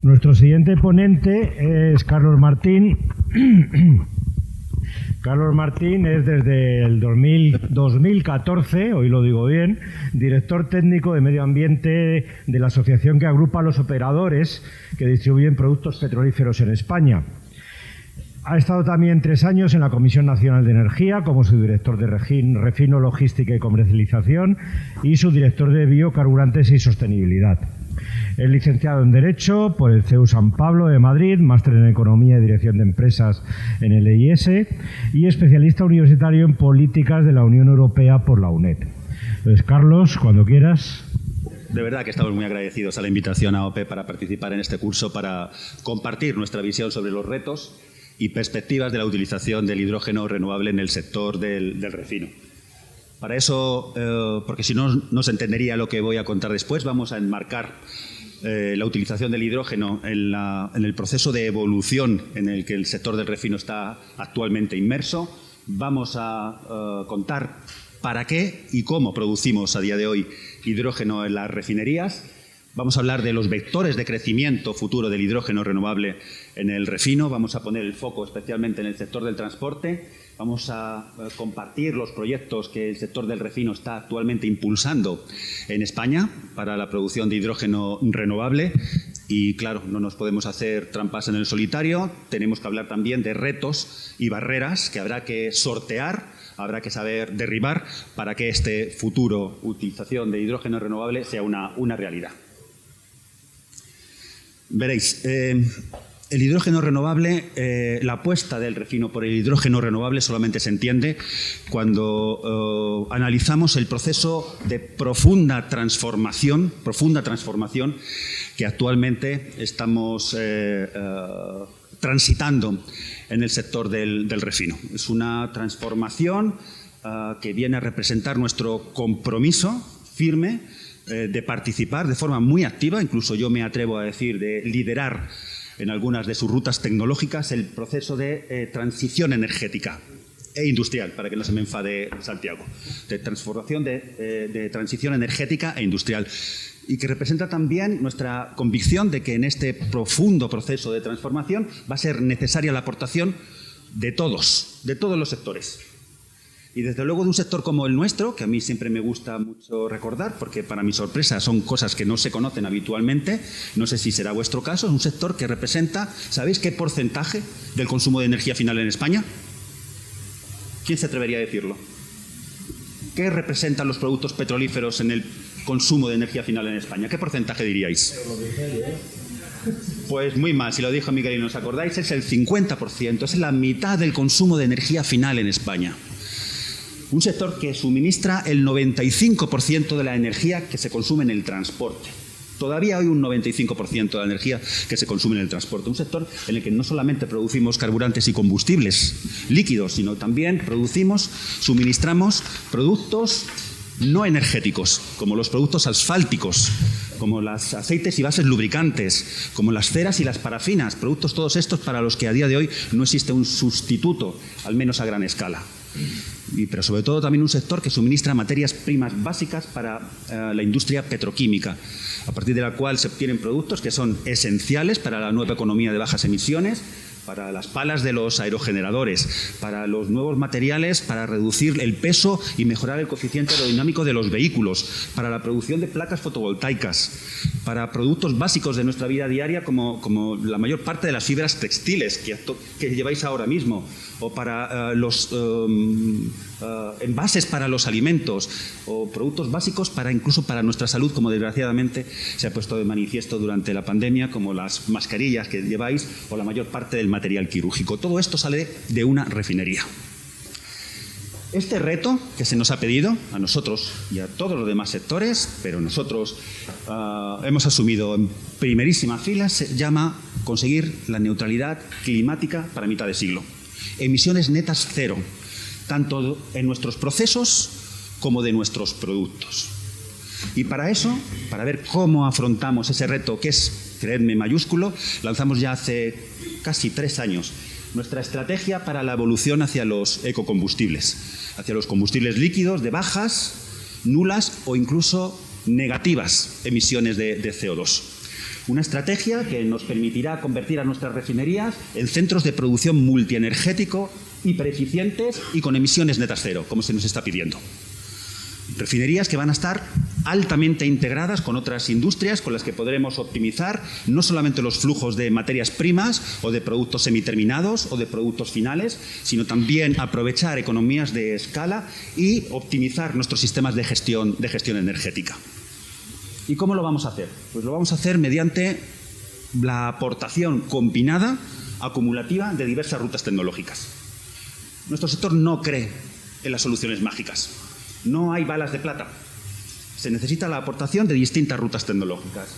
Nuestro siguiente ponente es Carlos Martín. Carlos Martín es desde el 2014, hoy lo digo bien, director técnico de medio ambiente de la asociación que agrupa a los operadores que distribuyen productos petrolíferos en España. Ha estado también 3 años en la Comisión Nacional de Energía como subdirector de Refino, Logística y Comercialización y subdirector de Biocarburantes y Sostenibilidad. Es licenciado en Derecho por el CEU San Pablo de Madrid, máster en Economía y Dirección de Empresas en el EIS y especialista universitario en Políticas de la Unión Europea por la UNED. Pues Carlos, cuando quieras. De verdad que estamos muy agradecidos a la invitación a OPE para participar en este curso, para compartir nuestra visión sobre los retos y perspectivas de la utilización del hidrógeno renovable en el sector del refino. Para eso, porque si no, no se entendería lo que voy a contar después, vamos a enmarcar la utilización del hidrógeno en el proceso de evolución en el que el sector del refino está actualmente inmerso. Vamos a contar para qué y cómo producimos a día de hoy hidrógeno en las refinerías. Vamos a hablar de los vectores de crecimiento futuro del hidrógeno renovable en el refino. Vamos a poner el foco especialmente en el sector del transporte. Vamos a compartir los proyectos que el sector del refino está actualmente impulsando en España para la producción de hidrógeno renovable. Y claro, no nos podemos hacer trampas en el solitario. Tenemos que hablar también de retos y barreras que habrá que sortear, habrá que saber derribar para que este futuro utilización de hidrógeno renovable sea una realidad. Veréis, el hidrógeno renovable, la apuesta del refino por el hidrógeno renovable solamente se entiende cuando analizamos el proceso de profunda transformación que actualmente estamos transitando en el sector del refino. Es una transformación que viene a representar nuestro compromiso firme de participar de forma muy activa, incluso yo me atrevo a decir de liderar en algunas de sus rutas tecnológicas el proceso de transición energética e industrial, para que no se me enfade Santiago, de transformación de transición energética e industrial, y que representa también nuestra convicción de que en este profundo proceso de transformación va a ser necesaria la aportación de todos los sectores. Y desde luego de un sector como el nuestro, que a mí siempre me gusta mucho recordar, porque para mi sorpresa son cosas que no se conocen habitualmente, no sé si será vuestro caso, es un sector que representa, ¿sabéis qué porcentaje del consumo de energía final en España? ¿Quién se atrevería a decirlo? ¿Qué representan los productos petrolíferos en el consumo de energía final en España? ¿Qué porcentaje diríais? Pues muy mal, si lo dijo Miguel y no os acordáis, es el 50%, es la mitad del consumo de energía final en España. Un sector que suministra el 95% de la energía que se consume en el transporte. Todavía hay un 95% de la energía que se consume en el transporte. Un sector en el que no solamente producimos carburantes y combustibles líquidos, sino también suministramos productos no energéticos, como los productos asfálticos, como los aceites y bases lubricantes, como las ceras y las parafinas, productos todos estos para los que a día de hoy no existe un sustituto, al menos a gran escala. Pero sobre todo también un sector que suministra materias primas básicas para la industria petroquímica, a partir de la cual se obtienen productos que son esenciales para la nueva economía de bajas emisiones, para las palas de los aerogeneradores, para los nuevos materiales, para reducir el peso y mejorar el coeficiente aerodinámico de los vehículos, para la producción de placas fotovoltaicas, para productos básicos de nuestra vida diaria como la mayor parte de las fibras textiles que lleváis ahora mismo, o para los envases para los alimentos, o productos básicos incluso para nuestra salud, como desgraciadamente se ha puesto de manifiesto durante la pandemia, como las mascarillas que lleváis o la mayor parte del material quirúrgico. Todo esto sale de una refinería. Este reto que se nos ha pedido a nosotros y a todos los demás sectores, pero nosotros hemos asumido en primerísima fila, se llama conseguir la neutralidad climática para mitad de siglo. Emisiones netas cero, tanto en nuestros procesos como de nuestros productos. Y para eso, para ver cómo afrontamos ese reto, que es, creedme, mayúsculo, lanzamos ya hace casi 3 años nuestra estrategia para la evolución hacia los ecocombustibles, hacia los combustibles líquidos de bajas, nulas o incluso negativas emisiones de CO2. Una estrategia que nos permitirá convertir a nuestras refinerías en centros de producción multienergético, hipereficientes y con emisiones netas cero, como se nos está pidiendo. Refinerías que van a estar altamente integradas con otras industrias con las que podremos optimizar no solamente los flujos de materias primas o de productos semiterminados o de productos finales, sino también aprovechar economías de escala y optimizar nuestros sistemas de gestión energética. ¿Y cómo lo vamos a hacer? Pues lo vamos a hacer mediante la aportación combinada, acumulativa, de diversas rutas tecnológicas. Nuestro sector no cree en las soluciones mágicas. No hay balas de plata. Se necesita la aportación de distintas rutas tecnológicas.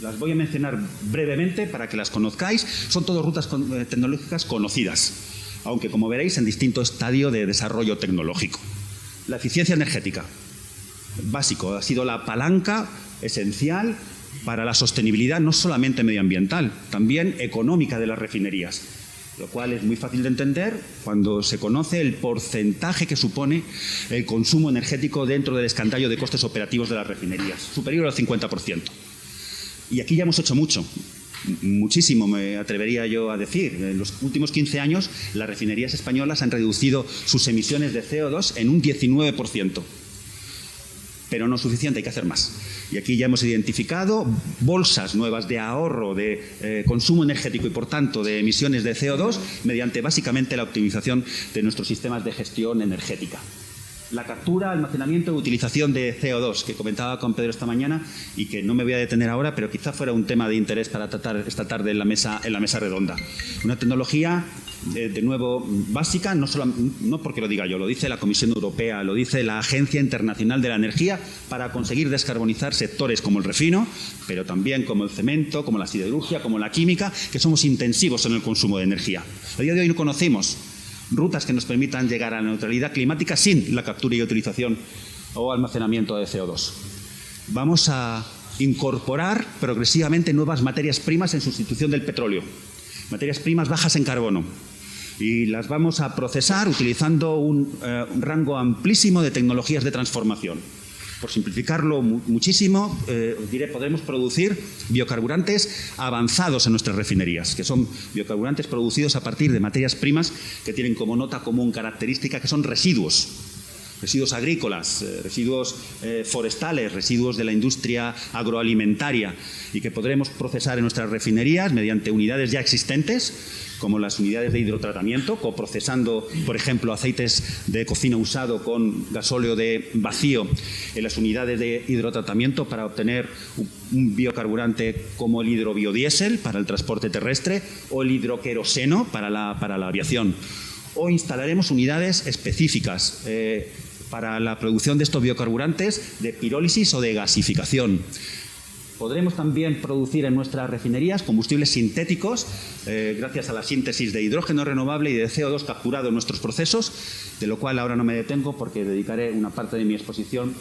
Las voy a mencionar brevemente para que las conozcáis. Son todas rutas tecnológicas conocidas, aunque, como veréis, en distinto estadio de desarrollo tecnológico. La eficiencia energética, básico, ha sido la palanca esencial para la sostenibilidad no solamente medioambiental, también económica de las refinerías, lo cual es muy fácil de entender cuando se conoce el porcentaje que supone el consumo energético dentro del escandallo de costes operativos de las refinerías, superior al 50%. Y aquí ya hemos hecho mucho, muchísimo, me atrevería yo a decir. En los últimos 15 años, las refinerías españolas han reducido sus emisiones de CO2 en un 19%. Pero no es suficiente, hay que hacer más. Y aquí ya hemos identificado bolsas nuevas de ahorro de consumo energético y, por tanto, de emisiones de CO2 mediante, básicamente, la optimización de nuestros sistemas de gestión energética. La captura, almacenamiento y utilización de CO2, que comentaba con Pedro esta mañana y que no me voy a detener ahora, pero quizá fuera un tema de interés para tratar esta tarde en la mesa redonda. Una tecnología, de nuevo, básica, no porque lo diga yo, lo dice la Comisión Europea, lo dice la Agencia Internacional de la Energía, para conseguir descarbonizar sectores como el refino, pero también como el cemento, como la siderurgia, como la química, que somos intensivos en el consumo de energía. A día de hoy no conocemos rutas que nos permitan llegar a la neutralidad climática sin la captura y utilización o almacenamiento de CO2. Vamos a incorporar progresivamente nuevas materias primas en sustitución del petróleo, materias primas bajas en carbono, y las vamos a procesar utilizando un rango amplísimo de tecnologías de transformación. Por simplificarlo muchísimo, os diré, podremos producir biocarburantes avanzados en nuestras refinerías, que son biocarburantes producidos a partir de materias primas que tienen como nota común característica que son residuos agrícolas, residuos forestales, residuos de la industria agroalimentaria, y que podremos procesar en nuestras refinerías mediante unidades ya existentes, como las unidades de hidrotratamiento, coprocesando, por ejemplo, aceites de cocina usado con gasóleo de vacío en las unidades de hidrotratamiento para obtener un biocarburante como el hidrobiodiesel para el transporte terrestre o el hidroqueroseno para la aviación. O instalaremos unidades específicas para la producción de estos biocarburantes de pirólisis o de gasificación. Podremos también producir en nuestras refinerías combustibles sintéticos gracias a la síntesis de hidrógeno renovable y de CO2 capturado en nuestros procesos, de lo cual ahora no me detengo porque dedicaré una parte de mi exposición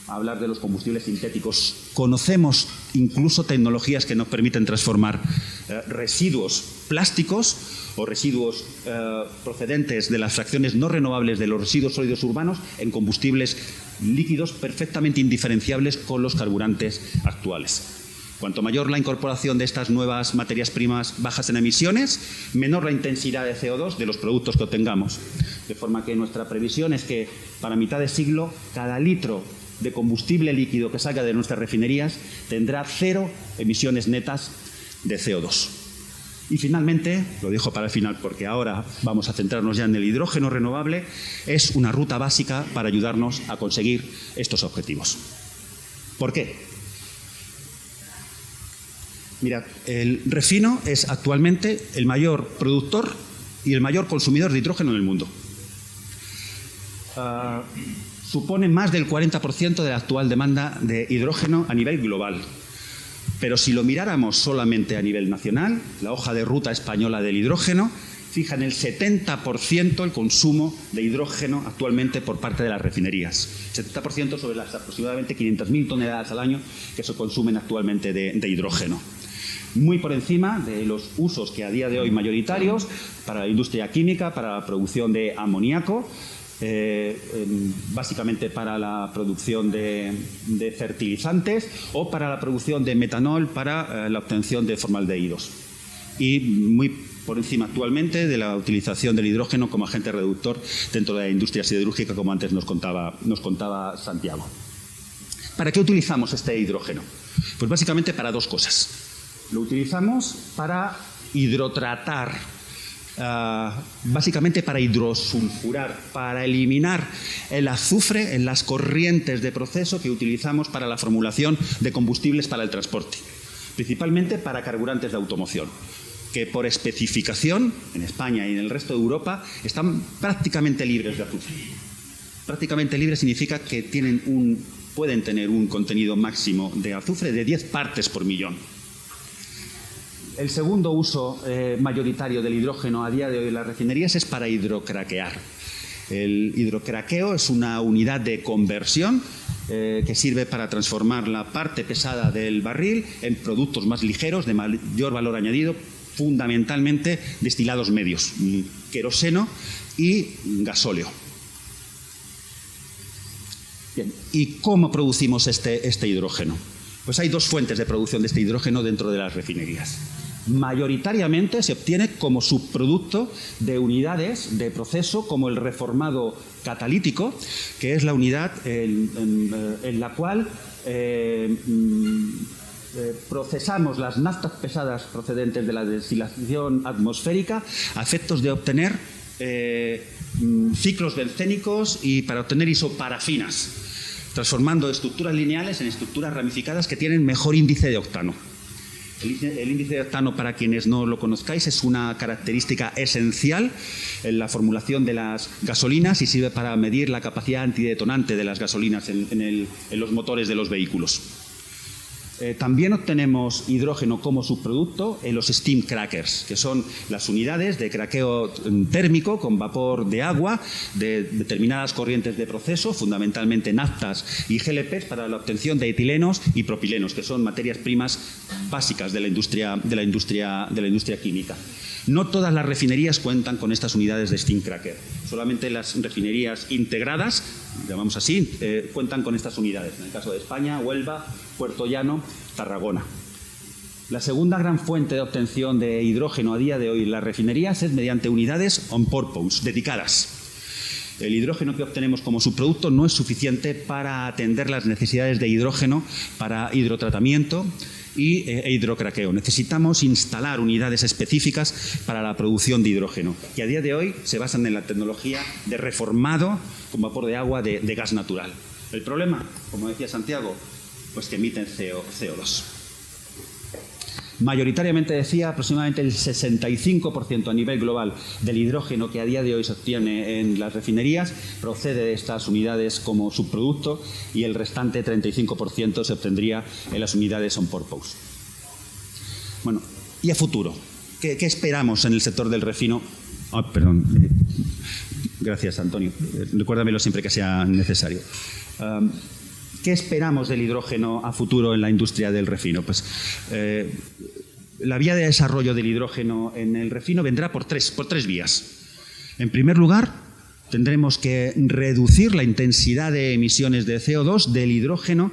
a hablar de los combustibles sintéticos. Conocemos incluso tecnologías que nos permiten transformar residuos plásticos o residuos procedentes de las fracciones no renovables de los residuos sólidos urbanos en combustibles líquidos perfectamente indiferenciables con los carburantes actuales. Cuanto mayor la incorporación de estas nuevas materias primas bajas en emisiones, menor la intensidad de CO2 de los productos que obtengamos. De forma que nuestra previsión es que para mitad de siglo cada litro de combustible líquido que salga de nuestras refinerías tendrá 0 emisiones netas de CO2. Y finalmente, lo dejo para el final porque ahora vamos a centrarnos ya en el hidrógeno renovable, es una ruta básica para ayudarnos a conseguir estos objetivos. ¿Por qué? Mirad, el refino es actualmente el mayor productor y el mayor consumidor de hidrógeno en el mundo. Supone más del 40% de la actual demanda de hidrógeno a nivel global. Pero si lo miráramos solamente a nivel nacional, la hoja de ruta española del hidrógeno fija en el 70% el consumo de hidrógeno actualmente por parte de las refinerías. 70% sobre las aproximadamente 500.000 toneladas al año que se consumen actualmente de hidrógeno. Muy por encima de los usos que a día de hoy mayoritarios para la industria química, para la producción de amoníaco, básicamente para la producción de fertilizantes o para la producción de metanol para la obtención de formaldehídos. Y muy por encima actualmente de la utilización del hidrógeno como agente reductor dentro de la industria siderúrgica, como antes nos contaba Santiago. ¿Para qué utilizamos este hidrógeno? Pues básicamente para dos cosas. Lo utilizamos para hidrotratar, básicamente para hidrosulfurar, para eliminar el azufre en las corrientes de proceso que utilizamos para la formulación de combustibles para el transporte, principalmente para carburantes de automoción, que por especificación en España y en el resto de Europa están prácticamente libres de azufre. Prácticamente libres significa que pueden tener un contenido máximo de azufre de 10 partes por millón. El segundo uso mayoritario del hidrógeno a día de hoy en las refinerías es para hidrocraquear. El hidrocraqueo es una unidad de conversión que sirve para transformar la parte pesada del barril en productos más ligeros, de mayor valor añadido, fundamentalmente destilados medios, queroseno y gasóleo. Bien, ¿y cómo producimos este hidrógeno? Pues hay dos fuentes de producción de este hidrógeno dentro de las refinerías. Mayoritariamente se obtiene como subproducto de unidades de proceso como el reformado catalítico, que es la unidad en la cual procesamos las naftas pesadas procedentes de la destilación atmosférica a efectos de obtener ciclos bencénicos y para obtener isoparafinas, transformando estructuras lineales en estructuras ramificadas que tienen mejor índice de octano. El índice de octano, para quienes no lo conozcáis, es una característica esencial en la formulación de las gasolinas y sirve para medir la capacidad antidetonante de las gasolinas en los motores de los vehículos. También obtenemos hidrógeno como subproducto en los steam crackers, que son las unidades de craqueo térmico con vapor de agua de determinadas corrientes de proceso, fundamentalmente naftas y GLPs, para la obtención de etilenos y propilenos, que son materias primas básicas de la industria química. No todas las refinerías cuentan con estas unidades de steam cracker. Solamente las refinerías integradas, llamamos así, cuentan con estas unidades. En el caso de España, Huelva, Puerto Llano, Tarragona. La segunda gran fuente de obtención de hidrógeno a día de hoy en las refinerías es mediante unidades on-purpose, dedicadas. El hidrógeno que obtenemos como subproducto no es suficiente para atender las necesidades de hidrógeno para hidrotratamiento e hidrocraqueo. Necesitamos instalar unidades específicas para la producción de hidrógeno, que a día de hoy se basan en la tecnología de reformado con vapor de agua de gas natural. El problema, como decía Santiago, pues que emiten CO2. Mayoritariamente, decía, aproximadamente el 65% a nivel global del hidrógeno que a día de hoy se obtiene en las refinerías procede de estas unidades como subproducto y el restante 35% se obtendría en las unidades on-purpose. Bueno, y a futuro, ¿qué esperamos en el sector del refino? Gracias, Antonio. Recuérdamelo siempre que sea necesario. ¿Qué esperamos del hidrógeno a futuro en la industria del refino? Pues la vía de desarrollo del hidrógeno en el refino vendrá por tres vías. En primer lugar, tendremos que reducir la intensidad de emisiones de CO2 del hidrógeno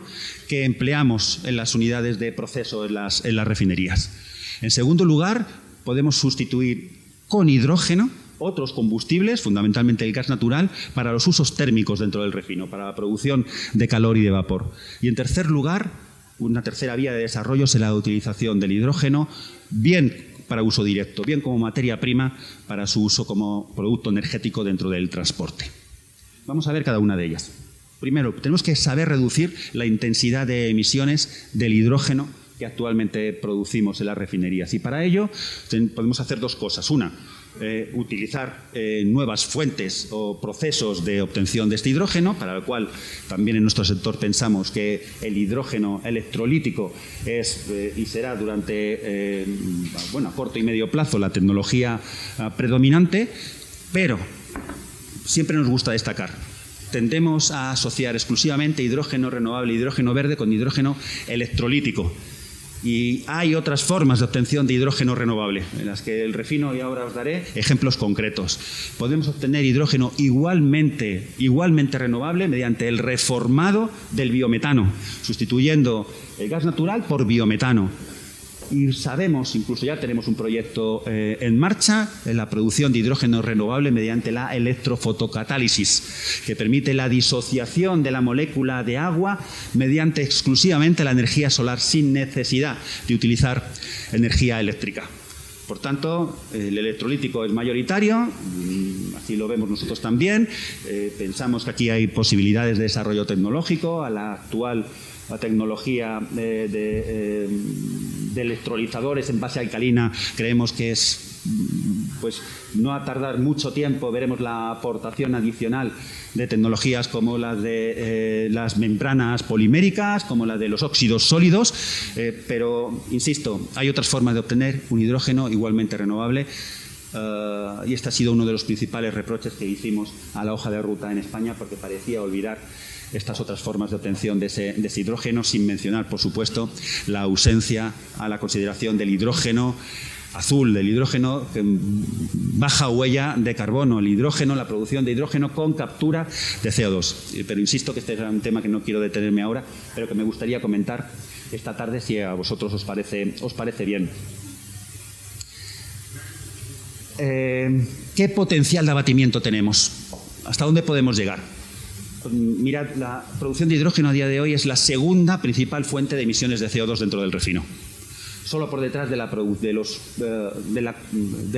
que empleamos en las unidades de proceso en las refinerías. En segundo lugar, podemos sustituir con hidrógeno otros combustibles, fundamentalmente el gas natural, para los usos térmicos dentro del refino, para la producción de calor y de vapor. Y en tercer lugar, una tercera vía de desarrollo será la utilización del hidrógeno, bien para uso directo, bien como materia prima para su uso como producto energético dentro del transporte. Vamos a ver cada una de ellas. Primero, tenemos que saber reducir la intensidad de emisiones del hidrógeno que actualmente producimos en las refinerías. Y para ello podemos hacer dos cosas. Una, utilizar nuevas fuentes o procesos de obtención de este hidrógeno, para lo cual también en nuestro sector pensamos que el hidrógeno electrolítico es y será durante a corto y medio plazo la tecnología predominante, pero siempre nos gusta destacar: tendemos a asociar exclusivamente hidrógeno renovable, hidrógeno verde con hidrógeno electrolítico. Y hay otras formas de obtención de hidrógeno renovable, en las que el refino, y ahora os daré ejemplos concretos. Podemos obtener hidrógeno igualmente renovable mediante el reformado del biometano, sustituyendo el gas natural por biometano. Y sabemos, incluso ya tenemos un proyecto en marcha, en la producción de hidrógeno renovable mediante la electrofotocatálisis, que permite la disociación de la molécula de agua mediante exclusivamente la energía solar, sin necesidad de utilizar energía eléctrica. Por tanto, el electrolítico es mayoritario, así lo vemos nosotros también. Pensamos que aquí hay posibilidades de desarrollo tecnológico. A la actual tecnología de electrolizadores en base alcalina creemos que es, pues no va a tardar mucho tiempo, veremos la aportación adicional de tecnologías como las de las membranas poliméricas, como las de los óxidos sólidos, pero insisto, hay otras formas de obtener un hidrógeno igualmente renovable. Y este ha sido uno de los principales reproches que hicimos a la hoja de ruta en España, porque parecía olvidar estas otras formas de obtención de ese hidrógeno, sin mencionar, por supuesto, la ausencia a la consideración del hidrógeno azul, del hidrógeno baja huella de carbono, el hidrógeno, la producción de hidrógeno con captura de CO2. Pero insisto que este es un tema que no quiero detenerme ahora, pero que me gustaría comentar esta tarde si a vosotros os parece bien. ¿Qué potencial de abatimiento tenemos? ¿Hasta dónde podemos llegar? Mirad, la producción de hidrógeno a día de hoy es la segunda principal fuente de emisiones de CO2 dentro del refino, solo por detrás de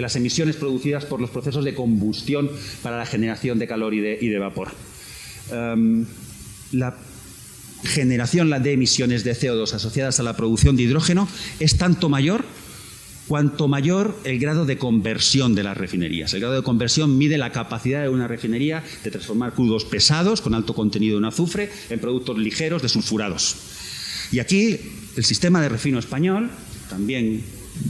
las emisiones producidas por los procesos de combustión para la generación de calor y de vapor. La generación de emisiones de CO2 asociadas a la producción de hidrógeno es tanto mayor cuanto mayor el grado de conversión de las refinerías. El grado de conversión mide la capacidad de una refinería de transformar crudos pesados con alto contenido en azufre en productos ligeros desulfurados. Y aquí el sistema de refino español, también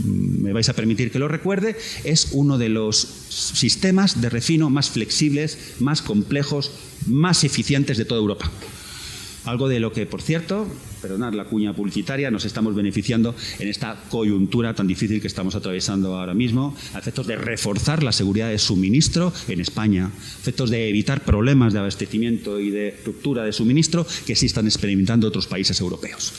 me vais a permitir que lo recuerde, es uno de los sistemas de refino más flexibles, más complejos, más eficientes de toda Europa. Algo de lo que, por cierto, perdonad la cuña publicitaria, nos estamos beneficiando en esta coyuntura tan difícil que estamos atravesando ahora mismo, a efectos de reforzar la seguridad de suministro en España, a efectos de evitar problemas de abastecimiento y de ruptura de suministro que sí están experimentando otros países europeos.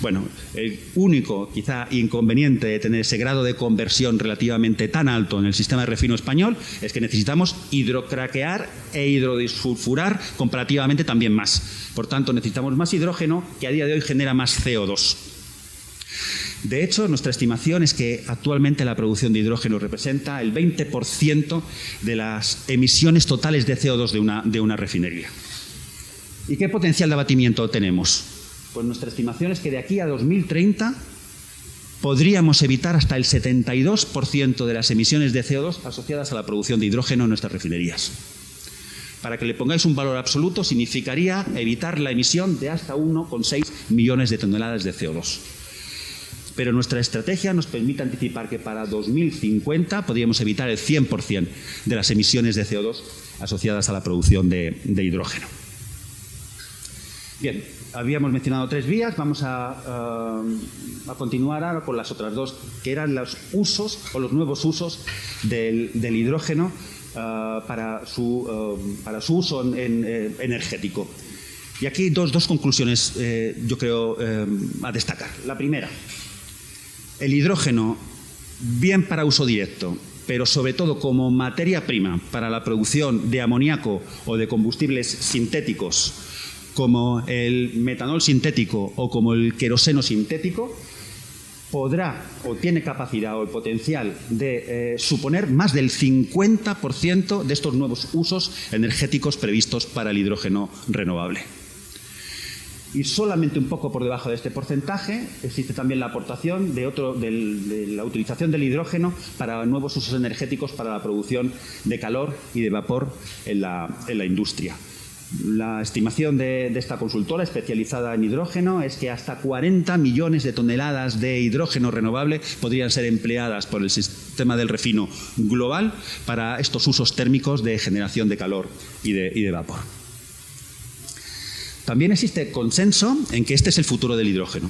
Bueno, el único, quizá, inconveniente de tener ese grado de conversión relativamente tan alto en el sistema de refino español es que necesitamos hidrocraquear e hidrodisulfurar comparativamente también más. Por tanto, necesitamos más hidrógeno, que a día de hoy genera más CO2. De hecho, nuestra estimación es que actualmente la producción de hidrógeno representa el 20% de las emisiones totales de CO2 de una refinería. ¿Y qué potencial de abatimiento tenemos? Pues nuestra estimación es que de aquí a 2030 podríamos evitar hasta el 72% de las emisiones de CO2 asociadas a la producción de hidrógeno en nuestras refinerías. Para que le pongáis un valor absoluto, significaría evitar la emisión de hasta 1,6 millones de toneladas de CO2. Pero nuestra estrategia nos permite anticipar que para 2050 podríamos evitar el 100% de las emisiones de CO2 asociadas a la producción de hidrógeno. Bien, habíamos mencionado 3 vías, vamos a continuar ahora con las otras 2, que eran los usos o los nuevos usos del hidrógeno para su uso energético. Y aquí dos conclusiones yo creo a destacar. La primera, el hidrógeno, bien para uso directo, pero sobre todo como materia prima para la producción de amoníaco o de combustibles sintéticos, como el metanol sintético o como el queroseno sintético, podrá o tiene capacidad o el potencial de suponer más del 50% de estos nuevos usos energéticos previstos para el hidrógeno renovable. Y solamente un poco por debajo de este porcentaje existe también la aportación de la utilización del hidrógeno para nuevos usos energéticos para la producción de calor y de vapor en la industria. La estimación de esta consultora especializada en hidrógeno es que hasta 40 millones de toneladas de hidrógeno renovable podrían ser empleadas por el sistema del refino global para estos usos térmicos de generación de calor y de vapor. También existe consenso en que este es el futuro del hidrógeno.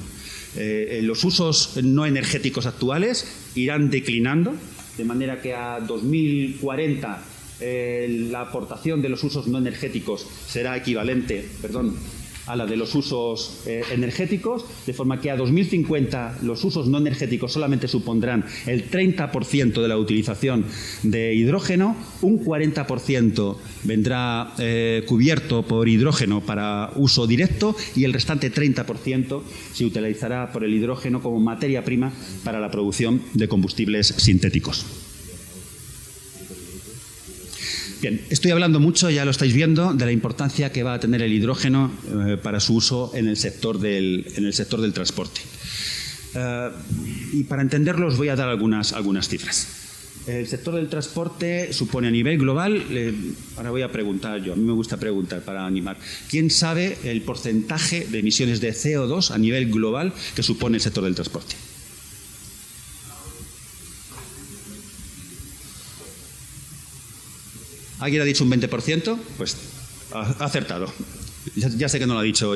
Los usos no energéticos actuales irán declinando, de manera que a 2040 la aportación de los usos no energéticos será equivalente, a la de los usos energéticos, de forma que a 2050 los usos no energéticos solamente supondrán el 30% de la utilización de hidrógeno, un 40% vendrá cubierto por hidrógeno para uso directo y el restante 30% se utilizará por el hidrógeno como materia prima para la producción de combustibles sintéticos. Bien, estoy hablando mucho, ya lo estáis viendo, de la importancia que va a tener el hidrógeno para su uso en el sector del transporte. Y para entenderlo os voy a dar algunas cifras. El sector del transporte supone a nivel global, ahora voy a preguntar yo, a mí me gusta preguntar para animar, ¿quién sabe el porcentaje de emisiones de CO2 a nivel global que supone el sector del transporte? ¿Alguien ha dicho un 20%? Pues ha acertado. Ya sé que no lo ha dicho,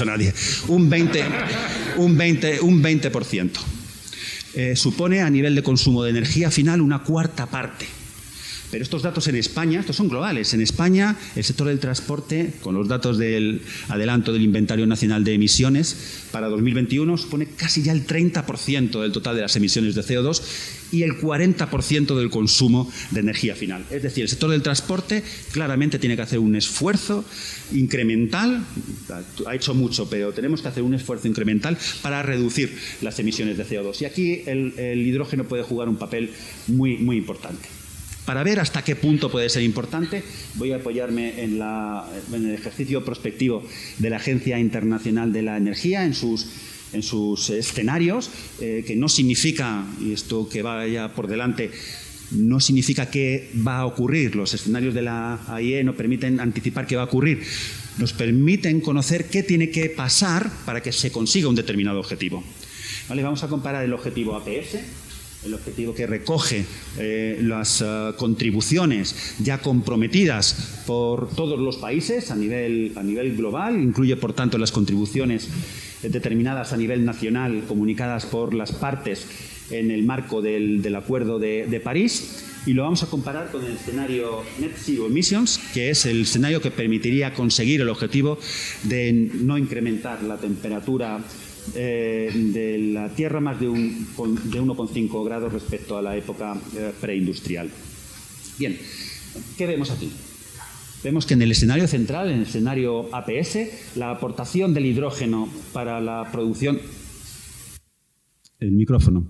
nadie. Un 20%. Supone a nivel de consumo de energía final una cuarta parte. Pero estos datos en España, estos son globales. En España, el sector del transporte, con los datos del adelanto del Inventario Nacional de Emisiones, para 2021 supone casi ya el 30% del total de las emisiones de CO2 y el 40% del consumo de energía final. Es decir, el sector del transporte claramente tiene que hacer un esfuerzo incremental, ha hecho mucho, pero tenemos que hacer un esfuerzo incremental para reducir las emisiones de CO2. Y aquí el hidrógeno puede jugar un papel muy, muy importante. Para ver hasta qué punto puede ser importante, voy a apoyarme en el ejercicio prospectivo de la Agencia Internacional de la Energía en sus escenarios, que no significa, y esto que vaya por delante, no significa que va a ocurrir. Los escenarios de la AIE no permiten anticipar qué va a ocurrir. Nos permiten conocer qué tiene que pasar para que se consiga un determinado objetivo. ¿Vale? Vamos a comparar el objetivo APS, el objetivo que recoge las contribuciones ya comprometidas por todos los países a nivel global, incluye por tanto las contribuciones determinadas a nivel nacional comunicadas por las partes en el marco del Acuerdo de París, y lo vamos a comparar con el escenario Net Zero Emissions, que es el escenario que permitiría conseguir el objetivo de no incrementar la temperatura de la Tierra más de 1,5 grados respecto a la época preindustrial. Bien, ¿qué vemos aquí? Vemos que en el escenario central, en el escenario APS, la aportación del hidrógeno para la producción... El micrófono.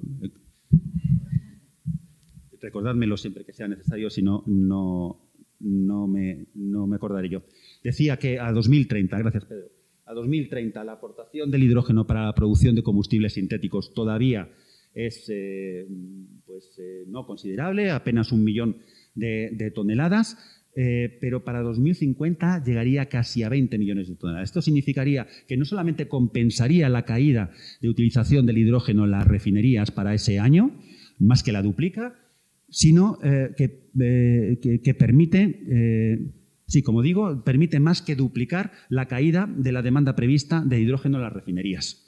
Recordádmelo siempre que sea necesario, si no, no me acordaré yo. Decía que a 2030, gracias Pedro, a 2030 la aportación del hidrógeno para la producción de combustibles sintéticos todavía es no considerable, apenas 1 millón de toneladas, pero para 2050 llegaría casi a 20 millones de toneladas. Esto significaría que no solamente compensaría la caída de utilización del hidrógeno en las refinerías para ese año, más que la duplica, sino que permite... Sí, como digo, permite más que duplicar la caída de la demanda prevista de hidrógeno en las refinerías.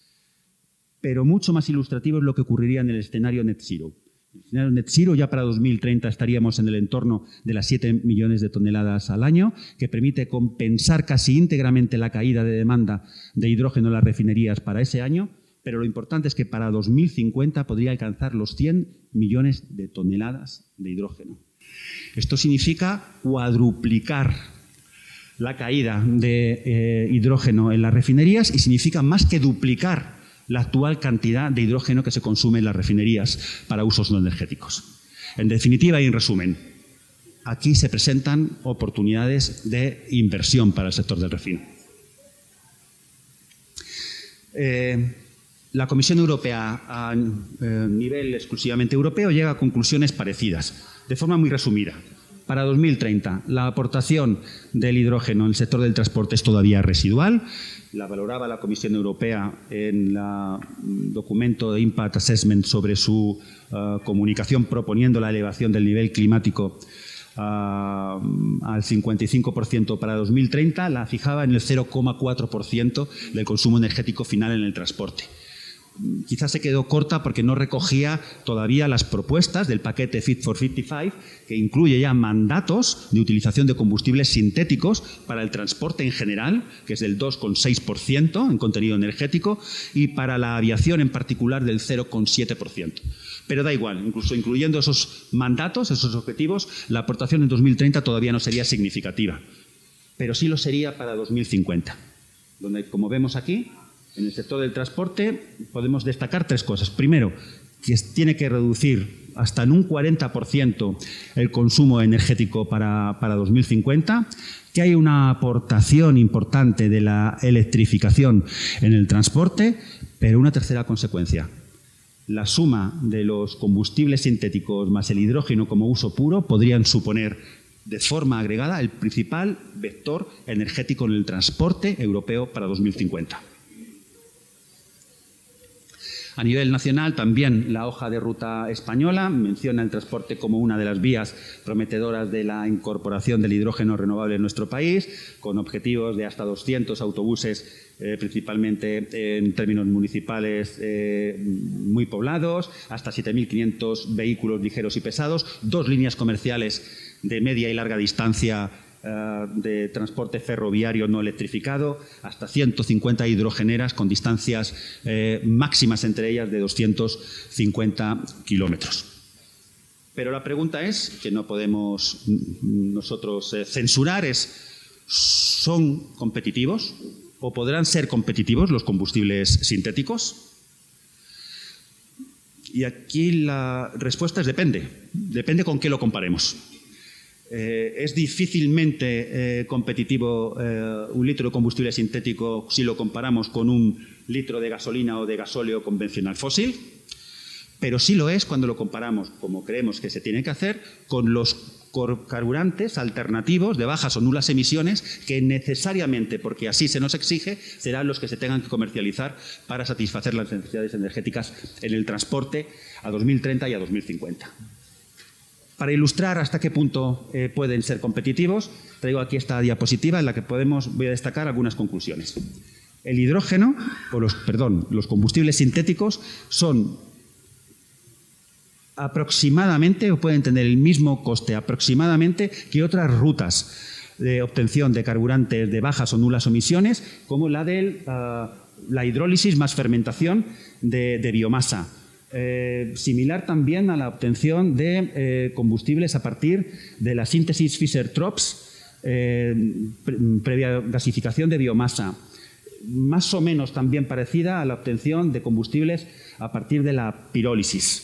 Pero mucho más ilustrativo es lo que ocurriría en el escenario Net Zero. En el escenario Net Zero ya para 2030 estaríamos en el entorno de las 7 millones de toneladas al año, que permite compensar casi íntegramente la caída de demanda de hidrógeno en las refinerías para ese año, pero lo importante es que para 2050 podría alcanzar los 100 millones de toneladas de hidrógeno. Esto significa cuadruplicar la caída de hidrógeno en las refinerías y significa más que duplicar la actual cantidad de hidrógeno que se consume en las refinerías para usos no energéticos. En definitiva y en resumen, aquí se presentan oportunidades de inversión para el sector del refino. La Comisión Europea, a nivel exclusivamente europeo, llega a conclusiones parecidas. De forma muy resumida, para 2030 la aportación del hidrógeno en el sector del transporte es todavía residual. La valoraba la Comisión Europea en el documento de Impact Assessment sobre su comunicación proponiendo la elevación del nivel climático al 55% para 2030, la fijaba en el 0,4% del consumo energético final en el transporte. quizás se quedó corta porque no recogía todavía las propuestas del paquete Fit for 55, que incluye ya mandatos de utilización de combustibles sintéticos para el transporte en general, que es del 2,6% en contenido energético, y para la aviación en particular del 0,7%. Pero da igual, incluso incluyendo esos mandatos, esos objetivos, la aportación en 2030 todavía no sería significativa, pero sí lo sería para 2050, donde, como vemos aquí, en el sector del transporte podemos destacar 3 cosas. Primero, que tiene que reducir hasta en un 40% el consumo energético para 2050, que hay una aportación importante de la electrificación en el transporte, pero una tercera consecuencia. La suma de los combustibles sintéticos más el hidrógeno como uso puro podrían suponer de forma agregada el principal vector energético en el transporte europeo para 2050. A nivel nacional, también la hoja de ruta española menciona el transporte como una de las vías prometedoras de la incorporación del hidrógeno renovable en nuestro país, con objetivos de hasta 200 autobuses, principalmente en términos municipales muy poblados, hasta 7.500 vehículos ligeros y pesados, 2 líneas comerciales de media y larga distancia de transporte ferroviario no electrificado, hasta 150 hidrogeneras con distancias máximas entre ellas de 250 kilómetros. Pero la pregunta es, que no podemos nosotros censurar, es ¿son competitivos o podrán ser competitivos los combustibles sintéticos? Y aquí la respuesta es depende. Depende con qué lo comparemos. Es difícilmente competitivo un litro de combustible sintético si lo comparamos con un litro de gasolina o de gasóleo convencional fósil, pero sí lo es cuando lo comparamos, como creemos que se tiene que hacer, con los carburantes alternativos de bajas o nulas emisiones que necesariamente, porque así se nos exige, serán los que se tengan que comercializar para satisfacer las necesidades energéticas en el transporte a 2030 y a 2050. Para ilustrar hasta qué punto pueden ser competitivos, traigo aquí esta diapositiva en la que voy a destacar algunas conclusiones. El hidrógeno, los combustibles sintéticos son aproximadamente, o pueden tener el mismo coste aproximadamente que otras rutas de obtención de carburantes de bajas o nulas emisiones, como la de la hidrólisis más fermentación de biomasa. Similar también a la obtención de combustibles a partir de la síntesis Fischer-Tropsch previa gasificación de biomasa, más o menos también parecida a la obtención de combustibles a partir de la pirólisis.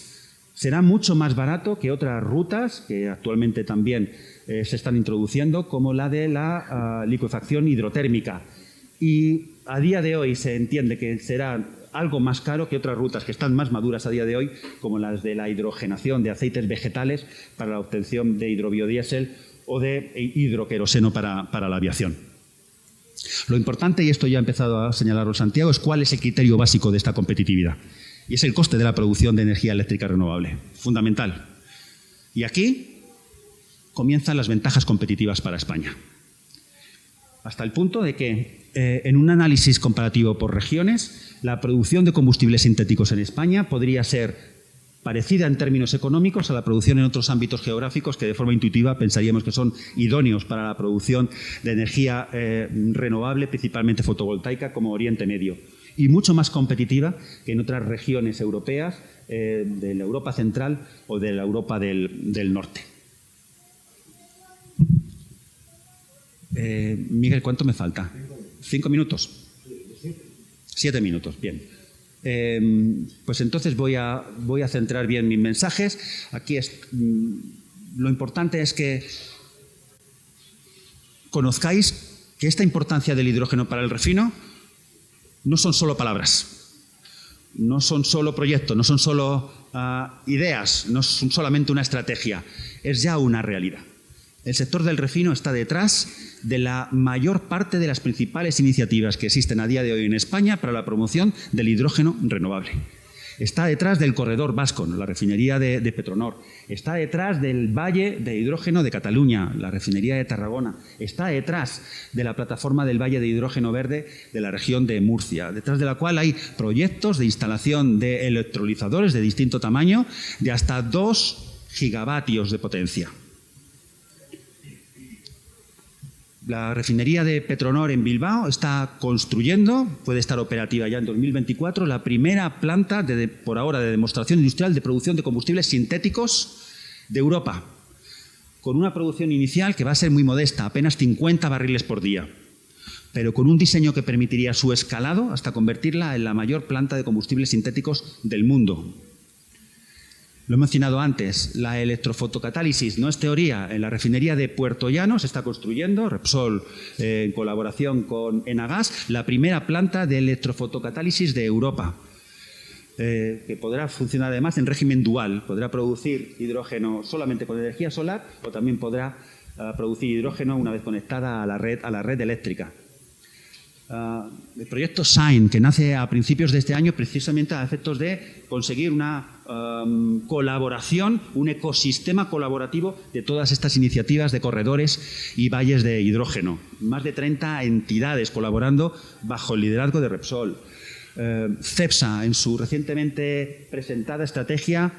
Será mucho más barato que otras rutas que actualmente también se están introduciendo, como la de la licuefacción hidrotérmica. Y a día de hoy se entiende que será algo más caro que otras rutas que están más maduras a día de hoy, como las de la hidrogenación de aceites vegetales para la obtención de hidrobiodiesel o de hidroqueroseno para la aviación. Lo importante, y esto ya ha empezado a señalarlo Santiago, es cuál es el criterio básico de esta competitividad. Y es el coste de la producción de energía eléctrica renovable, fundamental. Y aquí comienzan las ventajas competitivas para España. Hasta el punto de que, en un análisis comparativo por regiones, la producción de combustibles sintéticos en España podría ser parecida en términos económicos a la producción en otros ámbitos geográficos que de forma intuitiva pensaríamos que son idóneos para la producción de energía renovable, principalmente fotovoltaica, como Oriente Medio, y mucho más competitiva que en otras regiones europeas, de la Europa central o de la Europa del norte. Miguel, ¿cuánto me falta? 5 minutos. 7 minutos, bien. Pues entonces voy a centrar bien mis mensajes. Aquí lo importante es que conozcáis que esta importancia del hidrógeno para el refino no son solo palabras, no son solo proyectos, no son solo ideas, no son solamente una estrategia, es ya una realidad. El sector del refino está detrás de la mayor parte de las principales iniciativas que existen a día de hoy en España para la promoción del hidrógeno renovable. Está detrás del corredor vasco, la refinería de Petronor. Está detrás del Valle de Hidrógeno de Cataluña, la refinería de Tarragona. Está detrás de la plataforma del Valle de Hidrógeno Verde de la región de Murcia, detrás de la cual hay proyectos de instalación de electrolizadores de distinto tamaño de hasta 2 gigavatios de potencia. La refinería de Petronor en Bilbao está construyendo, puede estar operativa ya en 2024, la primera planta por ahora de demostración industrial de producción de combustibles sintéticos de Europa, con una producción inicial que va a ser muy modesta, apenas 50 barriles por día, pero con un diseño que permitiría su escalado hasta convertirla en la mayor planta de combustibles sintéticos del mundo. Lo he mencionado antes, la electrofotocatálisis no es teoría. En la refinería de Puerto Llano se está construyendo, Repsol en colaboración con Enagas, la primera planta de electrofotocatálisis de Europa, que podrá funcionar además en régimen dual. Podrá producir hidrógeno solamente con energía solar o también podrá producir hidrógeno una vez conectada a la red eléctrica. El proyecto SHINE, que nace a principios de este año precisamente a efectos de conseguir una colaboración, un ecosistema colaborativo de todas estas iniciativas de corredores y valles de hidrógeno. Más de 30 entidades colaborando bajo el liderazgo de Repsol. CEPSA, en su recientemente presentada estrategia,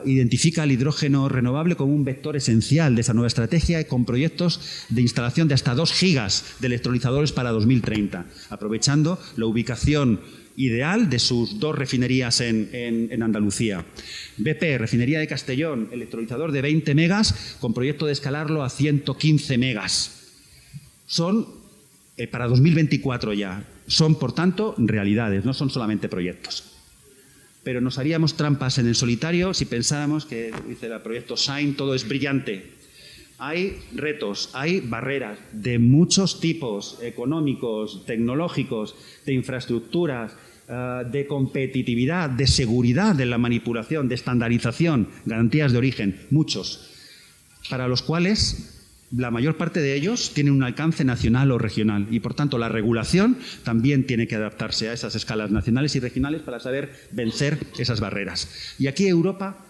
identifica el hidrógeno renovable como un vector esencial de esa nueva estrategia, con proyectos de instalación de hasta 2 gigas de electrolizadores para 2030, aprovechando la ubicación ideal de sus 2 refinerías en Andalucía. BP, refinería de Castellón, electrolizador de 20 megas, con proyecto de escalarlo a 115 megas. Son, para 2024 ya, son por tanto realidades, no son solamente proyectos. Pero nos haríamos trampas en el solitario si pensáramos que, dice el proyecto SHINE, todo es brillante. Hay retos, hay barreras de muchos tipos, económicos, tecnológicos, de infraestructuras, de competitividad, de seguridad de la manipulación, de estandarización, garantías de origen, muchos, para los cuales la mayor parte de ellos tienen un alcance nacional o regional y, por tanto, la regulación también tiene que adaptarse a esas escalas nacionales y regionales para saber vencer esas barreras. Y aquí Europa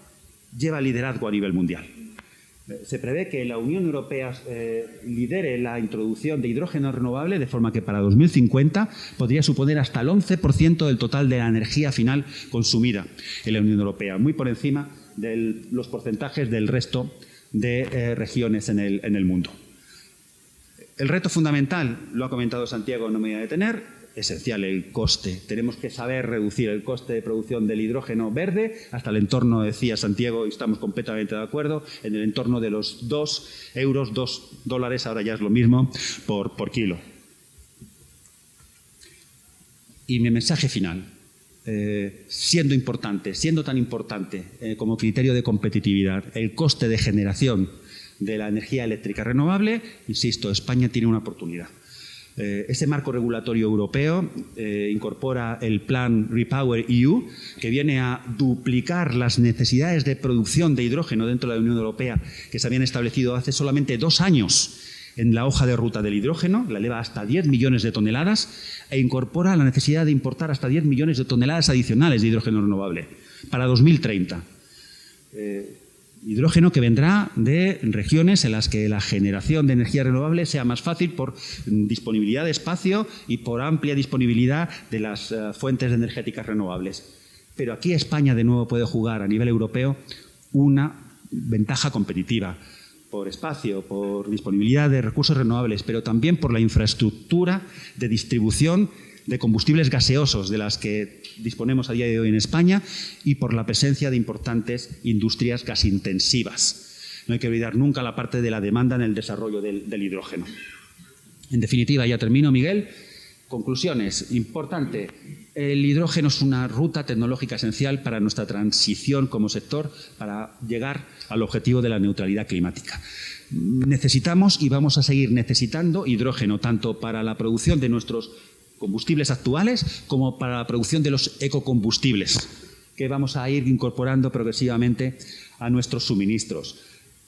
lleva liderazgo a nivel mundial. Se prevé que la Unión Europea lidere la introducción de hidrógeno renovable de forma que para 2050 podría suponer hasta el 11% del total de la energía final consumida en la Unión Europea, muy por encima de los porcentajes del resto de regiones en el mundo. El reto fundamental, lo ha comentado Santiago, no me voy a detener, esencial, el coste. Tenemos que saber reducir el coste de producción del hidrógeno verde hasta el entorno, decía Santiago, y estamos completamente de acuerdo, en el entorno de los 2 euros, $2, ahora ya es lo mismo, por kilo. Y mi mensaje final. Siendo tan importante como criterio de competitividad el coste de generación de la energía eléctrica renovable, insisto, España tiene una oportunidad. Ese marco regulatorio europeo incorpora el plan REPowerEU, que viene a duplicar las necesidades de producción de hidrógeno dentro de la Unión Europea que se habían establecido hace solamente 2 años en la hoja de ruta del hidrógeno, la eleva hasta 10 millones de toneladas e incorpora la necesidad de importar hasta 10 millones de toneladas adicionales de hidrógeno renovable para 2030. Hidrógeno que vendrá de regiones en las que la generación de energía renovable sea más fácil por disponibilidad de espacio y por amplia disponibilidad de las fuentes energéticas renovables. Pero aquí España de nuevo puede jugar a nivel europeo una ventaja competitiva, por espacio, por disponibilidad de recursos renovables, pero también por la infraestructura de distribución de combustibles gaseosos de las que disponemos a día de hoy en España y por la presencia de importantes industrias gasintensivas. No hay que olvidar nunca la parte de la demanda en el desarrollo del hidrógeno. En definitiva, ya termino, Miguel. Conclusiones. Importante. El hidrógeno es una ruta tecnológica esencial para nuestra transición como sector para llegar al objetivo de la neutralidad climática. Necesitamos y vamos a seguir necesitando hidrógeno tanto para la producción de nuestros combustibles actuales como para la producción de los ecocombustibles que vamos a ir incorporando progresivamente a nuestros suministros.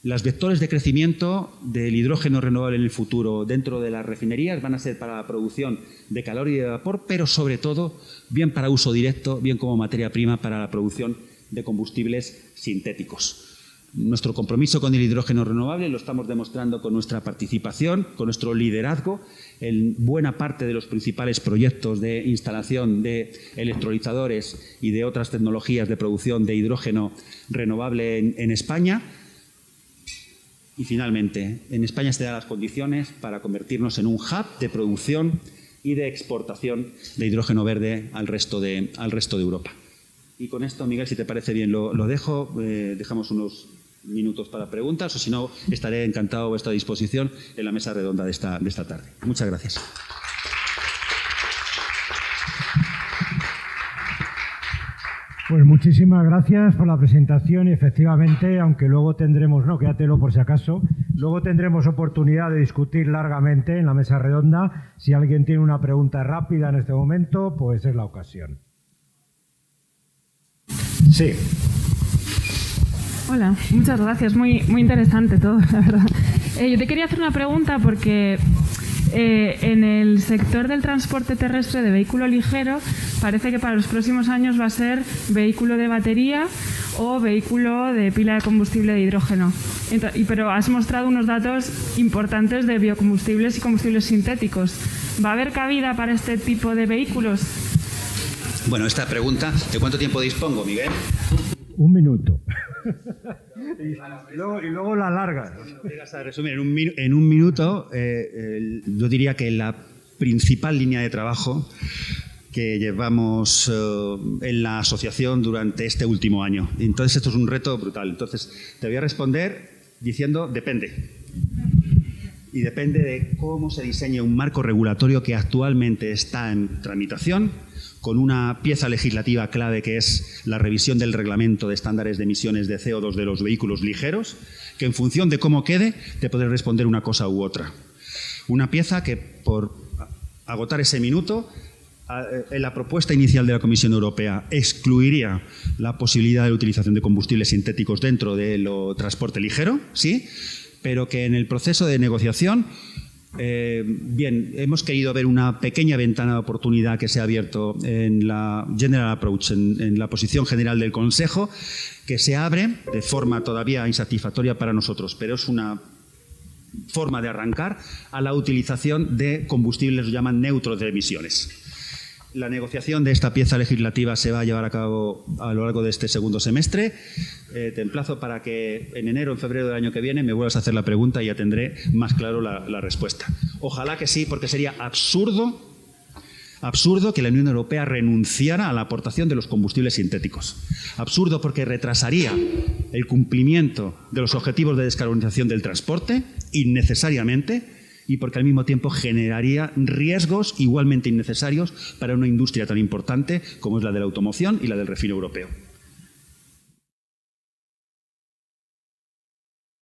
Los vectores de crecimiento del hidrógeno renovable en el futuro dentro de las refinerías van a ser para la producción de calor y de vapor, pero sobre todo bien para uso directo, bien como materia prima para la producción de combustibles sintéticos. Nuestro compromiso con el hidrógeno renovable lo estamos demostrando con nuestra participación, con nuestro liderazgo en buena parte de los principales proyectos de instalación de electrolizadores y de otras tecnologías de producción de hidrógeno renovable en España. Y finalmente, en España se dan las condiciones para convertirnos en un hub de producción y de exportación de hidrógeno verde al resto de Europa. Y con esto, Miguel, si te parece bien, lo dejo. Dejamos unos minutos para preguntas, o si no, estaré encantado a vuestra disposición en la mesa redonda de esta tarde. Muchas gracias. Pues muchísimas gracias por la presentación y efectivamente, aunque luego tendremos, no, quédatelo por si acaso, luego tendremos oportunidad de discutir largamente en la mesa redonda. Si alguien tiene una pregunta rápida en este momento, pues es la ocasión. Sí. Hola, muchas gracias. Muy interesante todo, la verdad. Yo te quería hacer una pregunta porque en el sector del transporte terrestre de vehículo ligero parece que para los próximos años va a ser vehículo de batería o vehículo de pila de combustible de hidrógeno. Pero has mostrado unos datos importantes de biocombustibles y combustibles sintéticos. ¿Va a haber cabida para este tipo de vehículos? Bueno, esta pregunta, ¿de cuánto tiempo dispongo, Miguel? Un minuto. y luego la larga. A resumir, en un minuto, yo diría que la principal línea de trabajo que llevamos en la asociación durante este último año. Entonces, esto es un reto brutal. Entonces, te voy a responder diciendo depende. Y depende de cómo se diseñe un marco regulatorio que actualmente está en tramitación, con una pieza legislativa clave que es la revisión del reglamento de estándares de emisiones de CO2 de los vehículos ligeros, que en función de cómo quede te podré responder una cosa u otra. Una pieza que, por agotar ese minuto, en la propuesta inicial de la Comisión Europea excluiría la posibilidad de la utilización de combustibles sintéticos dentro del transporte ligero, sí, pero que en el proceso de negociación hemos querido ver una pequeña ventana de oportunidad que se ha abierto en la General Approach, en la posición general del Consejo, que se abre de forma todavía insatisfactoria para nosotros, pero es una forma de arrancar a la utilización de combustibles que llaman neutros de emisiones. La negociación de esta pieza legislativa se va a llevar a cabo a lo largo de este segundo semestre. Te emplazo para que en enero o en febrero del año que viene me vuelvas a hacer la pregunta y ya tendré más claro la respuesta. Ojalá que sí, porque sería absurdo que la Unión Europea renunciara a la aportación de los combustibles sintéticos. Absurdo porque retrasaría el cumplimiento de los objetivos de descarbonización del transporte innecesariamente, y porque al mismo tiempo generaría riesgos igualmente innecesarios para una industria tan importante como es la de la automoción y la del refino europeo.